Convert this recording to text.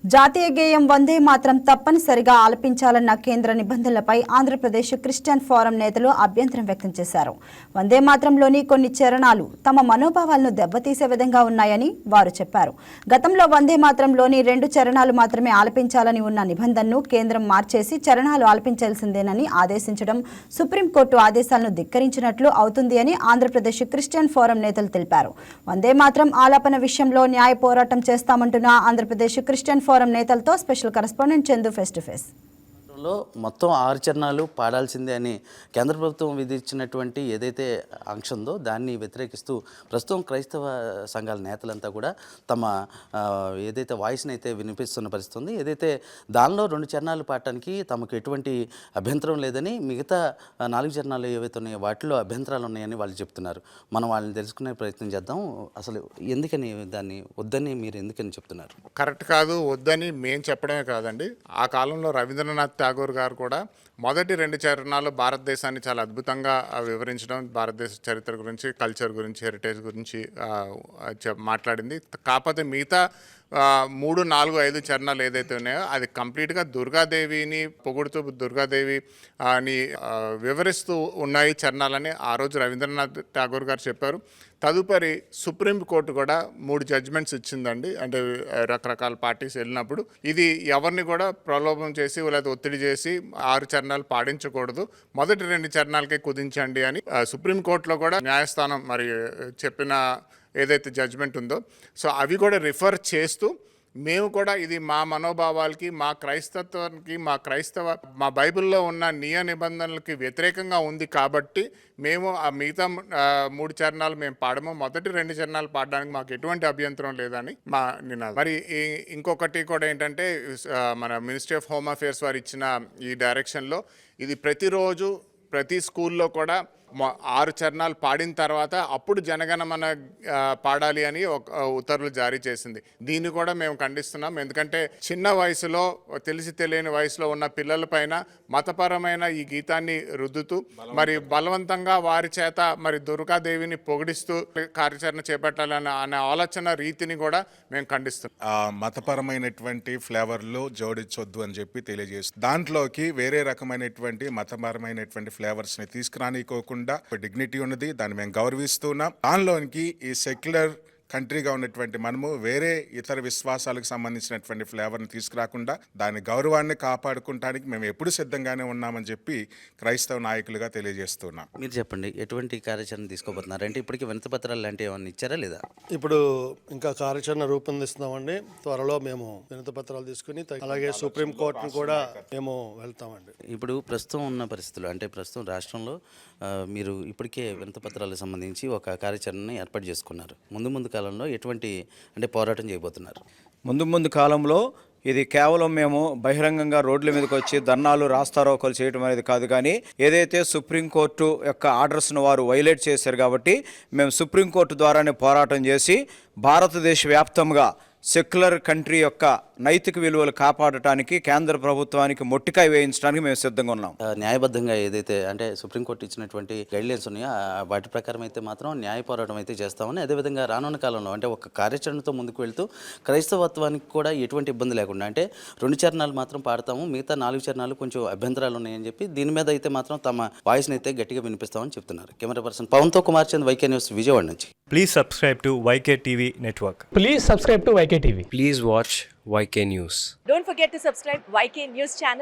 జాతీయ గేయం వందే మాత్రం తప్పనిసరిగా ఆలపించాలన్న కేంద్ర నిబంధనలపై ఆంధ్రప్రదేశ్ క్రిస్టియన్ ఫోరం నేతలు అభ్యంతరం వ్యక్తం చేశారు. వందే మాత్రంలోని కొన్ని చరణాలు తమ మనోభావాలను దెబ్బతీసే విధంగా ఉన్నాయని వారు చెప్పారు. గతంలో వందే మాత్రంలోని 2 చరణాలు మాత్రమే ఆలపించాలని ఉన్న నిబంధనను కేంద్రం మార్చేసి చరణాలు ఆలపించాల్సిందేనని ఆదేశించడం సుప్రీంకోర్టు ఆదేశాలను ధిక్కరించినట్లు అవుతుంది అని ఆంధ్రప్రదేశ్ క్రిస్టియన్ ఫోరం నేతలు తెలిపారు. వందే మాత్రం ఆలాపన విషయంలో న్యాయ పోరాటం చేస్తామంటున్న ఆంధ్రప్రదేశ్ క్రిస్టియన్ ఫోరం నేతలతో special correspondent Chandu face to face. మొత్తం 6 చరణాలు పాడాల్సిందే అని కేంద్ర ప్రభుత్వం విధించినటువంటి ఏదైతే ఆంక్ష ఉందో దాన్ని వ్యతిరేకిస్తూ ప్రస్తుతం క్రైస్తవ సంఘాల నేతలంతా కూడా తమ ఏదైతే వాయిస్ని అయితే వినిపిస్తున్న పరిస్థితి ఉంది. ఏదైతే దానిలో 2 చరణాలు పాడటానికి తమకు ఎటువంటి అభ్యంతరం లేదని, మిగతా 4 చరణాలు ఏవైతే ఉన్నాయో వాటిలో అభ్యంతరాలు ఉన్నాయని వాళ్ళు చెప్తున్నారు. మనం వాళ్ళని తెలుసుకునే ప్రయత్నం చేద్దాం. అసలు ఎందుకని దాన్ని వద్దని మీరు ఎందుకని చెప్తున్నారు? కరెక్ట్ కాదు, వద్దని మేము చెప్పడమే కాదండి. ఆ కాలంలో రవీంద్రనాథ్ ఠాగూర్ గారు కూడా మొదటి 2 చరణాలు భారతదేశాన్ని చాలా అద్భుతంగా వివరించడం, భారతదేశ చరిత్ర గురించి, కల్చర్ గురించి, హెరిటేజ్ గురించి మాట్లాడింది. కాకపోతే మిగతా 3, 4, 5 చరణాలు ఏదైతే ఉన్నాయో అది కంప్లీట్గా దుర్గాదేవిని పొగుడుతూ దుర్గాదేవి అని వివరిస్తూ ఉన్నాయి చరణాలని ఆ రోజు రవీంద్రనాథ్ ఠాగూర్ గారు చెప్పారు. తదుపరి సుప్రీంకోర్టు కూడా 3 జడ్జ్మెంట్స్ ఇచ్చిందండి. అంటే రకరకాల పార్టీస్ వెళ్ళినప్పుడు ఇది ఎవరిని కూడా ప్రలోభం చేసి లేదా ఒత్తిడి చేసి 6 చరణాలు పాడించకూడదు, మొదటి 2 చరణాలకే కుదించండి అని సుప్రీంకోర్టులో కూడా న్యాయస్థానం మరి చెప్పిన ఏదైతే జడ్జ్మెంట్ ఉందో సో అవి కూడా రిఫర్ చేస్తూ మేము కూడా ఇది మా మనోభావాలకి, మా క్రైస్తవానికి, మా బైబిల్లో ఉన్న నియ నిబంధనలకి వ్యతిరేకంగా ఉంది కాబట్టి మేము ఆ మిగతా 3 చరణాలు మేము పాడము, మొదటి 2 చరణాలు పాడడానికి మాకు ఎటువంటి అభ్యంతరం లేదని మా నినాదం. మరి ఇంకొకటి కూడా ఏంటంటే మన మినిస్ట్రీ ఆఫ్ హోమ్ అఫేర్స్ వారు ఇచ్చిన ఈ డైరెక్షన్లో ఇది ప్రతిరోజు ప్రతి స్కూల్లో కూడా 6 చరణాలు పాడిన తర్వాత అప్పుడు జనగణమన పాడాలి అని ఒక ఉత్తర్వులు జారీ చేసింది. దీన్ని కూడా మేము ఖండిస్తున్నాం. ఎందుకంటే చిన్న వయసులో తెలిసి తెలియని వయసులో ఉన్న పిల్లల పైన మతపరమైన ఈ గీతాన్ని రుద్దుతూ మరి బలవంతంగా వారి చేత మరి దుర్గాదేవిని పొగిడిస్తూ కార్యాచరణ చేపట్టాలన్న అనే ఆలోచన రీతిని కూడా మేము ఖండిస్తున్నాం. మతపరమైనటువంటి ఫ్లేవర్లు జోడించొద్దు అని చెప్పి తెలియజేస్తుంది. దాంట్లోకి వేరే రకమైనటువంటి మతపరమైనటువంటి ఫ్లేవర్స్ని తీసుకురానికోకుండా డిగ్నిటీ ఉన్నది, దాన్ని మేము గౌరవిస్తున్నాం. దానిలోనికి ఈ సెక్యులర్ కంట్రీగా ఉన్నటువంటి మనము వేరే ఇతర విశ్వాసాలకు సంబంధించినటువంటి ఫ్లేవర్ని తీసుకురాకుండా దాని గౌరవాన్ని కాపాడుకోవడానికి మేము ఎప్పుడు సిద్ధంగానే ఉన్నామని చెప్పి క్రైస్తవ నాయకులుగా తెలియజేస్తున్నాం. మీరు చెప్పండి, ఎటువంటి కార్యాచరణ తీసుకోబోతున్నారు? అంటే ఇప్పటికీ వినతిపత్రాలు లాంటివి ఏమైనా ఇచ్చారా లేదా? ఇప్పుడు ఇంకా కార్యాచరణ రూపొందిస్తున్నామండి. త్వరలో మేము వినతిపత్రాలు తీసుకుని అలాగే సుప్రీంకోర్టును కూడా మేము వెళ్తామండి. ఇప్పుడు ప్రస్తుతం ఉన్న పరిస్థితులు అంటే ప్రస్తుతం రాష్ట్రంలో మీరు ఇప్పటికే వినతిపత్రాలకు సంబంధించి ఒక కార్యాచరణని ఏర్పాటు చేసుకున్నారు. ముందు కాలంలో ఎటువంటి అంటే పోరాటం చేయబోతున్నారు? ముందు కాలంలో ఇది కేవలం మేము బహిరంగంగా రోడ్ల మీదకి వచ్చి ధర్నాలు, రాస్తారోకోలు చేయడం అనేది కాదు, కానీ ఏదైతే సుప్రీంకోర్టు యొక్క ఆర్డర్స్ను వారు వైలేట్ చేశారు కాబట్టి మేము సుప్రీంకోర్టు ద్వారానే పోరాటం చేసి భారతదేశ వ్యాప్తంగా సెక్యులర్ కంట్రీ యొక్క నైతిక విలువలు కాపాడటానికి కేంద్ర ప్రభుత్వానికి మొట్టికాయ వేయించడానికి మేము సిద్ధంగా ఉన్నాం. న్యాయబద్ధంగా ఏదైతే అంటే సుప్రీంకోర్టు ఇచ్చినటువంటి గైడ్లైన్స్ ఉన్నాయో వాటి ప్రకారం అయితే మాత్రం న్యాయ పోరాటం అయితే చేస్తామని, అదేవిధంగా రానున్న కాలంలో అంటే ఒక కార్యాచరణతో ముందుకు వెళ్తూ క్రైస్తవత్వానికి కూడా ఎటువంటి ఇబ్బంది లేకుండా అంటే 2 చరణాలు మాత్రం పాడతాము, మిగతా 4 చరణాలు కొంచెం అభ్యంతరాలు ఉన్నాయని చెప్పి దీని మీద అయితే మాత్రం తమ వాయిస్ని అయితే గట్టిగా వినిపిస్తామని చెప్తున్నారు. కెమెరా పర్సన్ పవన్తో కుమార్ చంద్, వైకే న్యూస్, విజయవాడ నుంచి. Please subscribe to YK TV network. Please subscribe to YK TV. Please watch YK News. Don't forget to subscribe YK News channel.